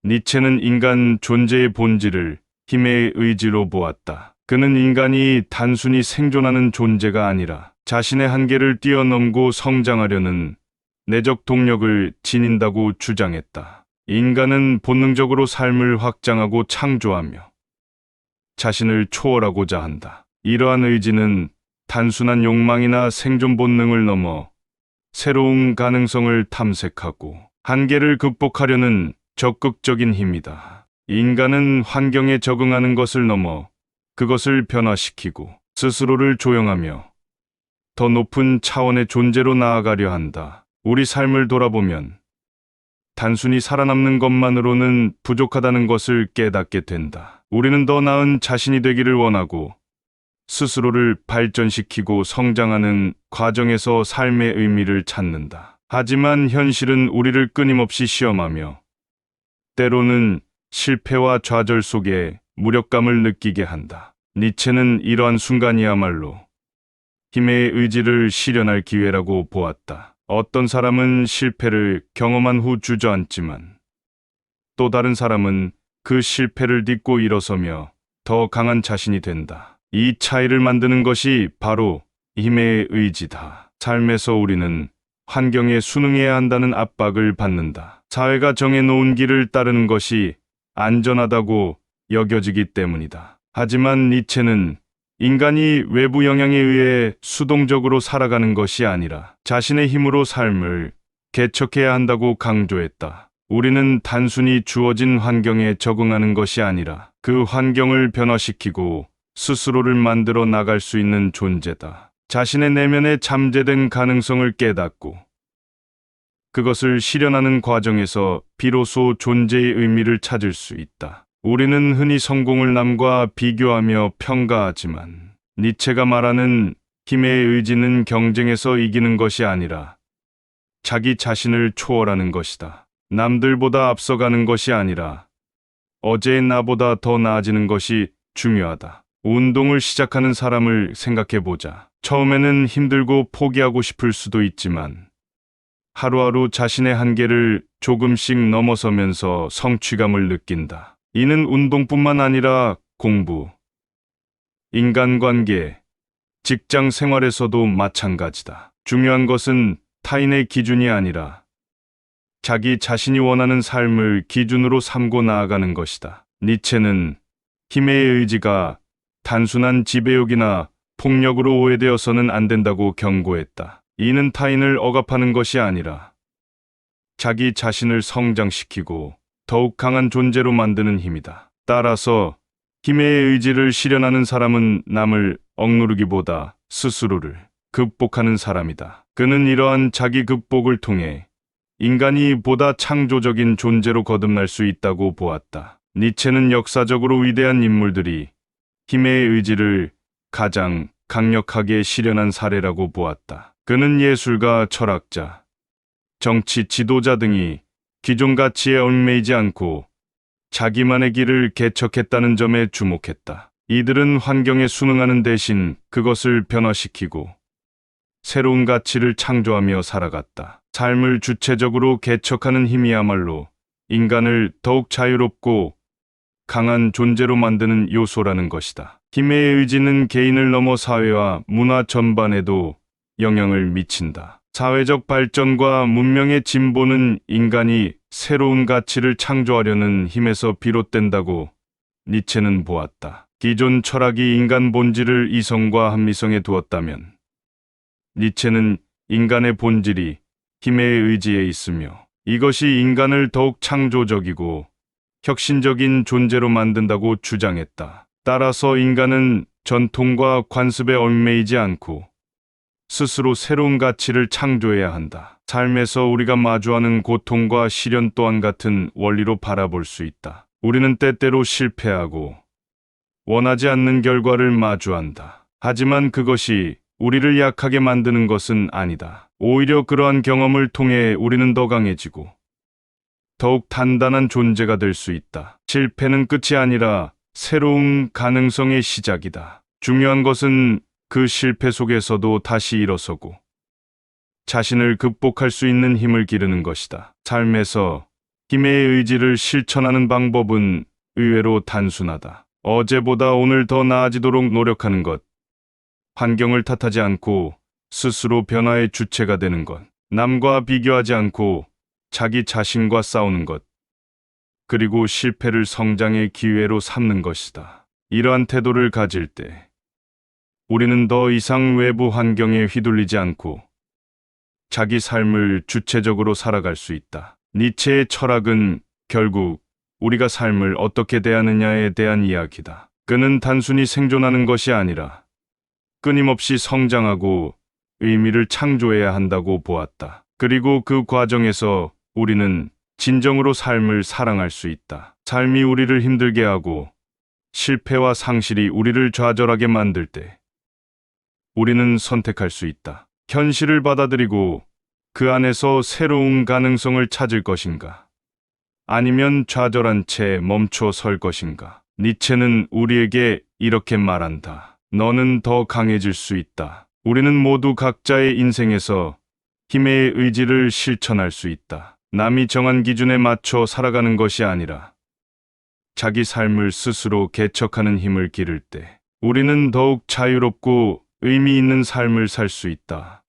니체는 인간 존재의 본질을 힘의 의지로 보았다. 그는 인간이 단순히 생존하는 존재가 아니라 자신의 한계를 뛰어넘고 성장하려는 내적 동력을 지닌다고 주장했다. 인간은 본능적으로 삶을 확장하고 창조하며 자신을 초월하고자 한다. 이러한 의지는 단순한 욕망이나 생존 본능을 넘어 새로운 가능성을 탐색하고 한계를 극복하려는 적극적인 힘이다. 인간은 환경에 적응하는 것을 넘어 그것을 변화시키고 스스로를 조용하며 더 높은 차원의 존재로 나아가려 한다. 우리 삶을 돌아보면 단순히 살아남는 것만으로는 부족하다는 것을 깨닫게 된다. 우리는 더 나은 자신이 되기를 원하고 스스로를 발전시키고 성장하는 과정에서 삶의 의미를 찾는다. 하지만 현실은 우리를 끊임없이 시험하며 때로는 실패와 좌절 속에 무력감을 느끼게 한다. 니체는 이러한 순간이야말로 힘의 의지를 실현할 기회라고 보았다. 어떤 사람은 실패를 경험한 후 주저앉지만 또 다른 사람은 그 실패를 딛고 일어서며 더 강한 자신이 된다. 이 차이를 만드는 것이 바로 힘의 의지다. 삶에서 우리는 환경에 순응해야 한다는 압박을 받는다. 사회가 정해놓은 길을 따르는 것이 안전하다고 여겨지기 때문이다. 하지만 니체는 인간이 외부 영향에 의해 수동적으로 살아가는 것이 아니라 자신의 힘으로 삶을 개척해야 한다고 강조했다. 우리는 단순히 주어진 환경에 적응하는 것이 아니라 그 환경을 변화시키고 스스로를 만들어 나갈 수 있는 존재다. 자신의 내면에 잠재된 가능성을 깨닫고 그것을 실현하는 과정에서 비로소 존재의 의미를 찾을 수 있다. 우리는 흔히 성공을 남과 비교하며 평가하지만 니체가 말하는 힘의 의지는 경쟁에서 이기는 것이 아니라 자기 자신을 초월하는 것이다. 남들보다 앞서가는 것이 아니라 어제의 나보다 더 나아지는 것이 중요하다. 운동을 시작하는 사람을 생각해보자. 처음에는 힘들고 포기하고 싶을 수도 있지만 하루하루 자신의 한계를 조금씩 넘어서면서 성취감을 느낀다. 이는 운동뿐만 아니라 공부, 인간관계, 직장 생활에서도 마찬가지다. 중요한 것은 타인의 기준이 아니라 자기 자신이 원하는 삶을 기준으로 삼고 나아가는 것이다. 니체는 힘의 의지가 단순한 지배욕이나 폭력으로 오해되어서는 안 된다고 경고했다. 이는 타인을 억압하는 것이 아니라 자기 자신을 성장시키고 더욱 강한 존재로 만드는 힘이다. 따라서 힘의 의지를 실현하는 사람은 남을 억누르기보다 스스로를 극복하는 사람이다. 그는 이러한 자기 극복을 통해 인간이 보다 창조적인 존재로 거듭날 수 있다고 보았다. 니체는 역사적으로 위대한 인물들이 힘의 의지를 가장 강력하게 실현한 사례라고 보았다. 그는 예술가, 철학자, 정치 지도자 등이 기존 가치에 얽매이지 않고 자기만의 길을 개척했다는 점에 주목했다. 이들은 환경에 순응하는 대신 그것을 변화시키고 새로운 가치를 창조하며 살아갔다. 삶을 주체적으로 개척하는 힘이야말로 인간을 더욱 자유롭고 강한 존재로 만드는 요소라는 것이다. 힘의 의지는 개인을 넘어 사회와 문화 전반에도 영향을 미친다. 사회적 발전과 문명의 진보는 인간이 새로운 가치를 창조하려는 힘에서 비롯된다고 니체는 보았다. 기존 철학이 인간 본질을 이성과 합리성에 두었다면 니체는 인간의 본질이 힘의 의지에 있으며 이것이 인간을 더욱 창조적이고 혁신적인 존재로 만든다고 주장했다. 따라서 인간은 전통과 관습에 얽매이지 않고 스스로 새로운 가치를 창조해야 한다. 삶에서 우리가 마주하는 고통과 시련 또한 같은 원리로 바라볼 수 있다. 우리는 때때로 실패하고 원하지 않는 결과를 마주한다. 하지만 그것이 우리를 약하게 만드는 것은 아니다. 오히려 그러한 경험을 통해 우리는 더 강해지고 더욱 단단한 존재가 될 수 있다. 실패는 끝이 아니라 새로운 가능성의 시작이다. 중요한 것은 그 실패 속에서도 다시 일어서고 자신을 극복할 수 있는 힘을 기르는 것이다. 삶에서 힘의 의지를 실천하는 방법은 의외로 단순하다. 어제보다 오늘 더 나아지도록 노력하는 것, 환경을 탓하지 않고 스스로 변화의 주체가 되는 것, 남과 비교하지 않고 자기 자신과 싸우는 것, 그리고 실패를 성장의 기회로 삼는 것이다. 이러한 태도를 가질 때 우리는 더 이상 외부 환경에 휘둘리지 않고 자기 삶을 주체적으로 살아갈 수 있다. 니체의 철학은 결국 우리가 삶을 어떻게 대하느냐에 대한 이야기다. 그는 단순히 생존하는 것이 아니라 끊임없이 성장하고 의미를 창조해야 한다고 보았다. 그리고 그 과정에서 우리는 진정으로 삶을 사랑할 수 있다. 삶이 우리를 힘들게 하고 실패와 상실이 우리를 좌절하게 만들 때 우리는 선택할 수 있다. 현실을 받아들이고 그 안에서 새로운 가능성을 찾을 것인가? 아니면 좌절한 채 멈춰 설 것인가? 니체는 우리에게 이렇게 말한다. 너는 더 강해질 수 있다. 우리는 모두 각자의 인생에서 힘의 의지를 실천할 수 있다. 남이 정한 기준에 맞춰 살아가는 것이 아니라 자기 삶을 스스로 개척하는 힘을 기를 때 우리는 더욱 자유롭고 의미 있는 삶을 살 수 있다.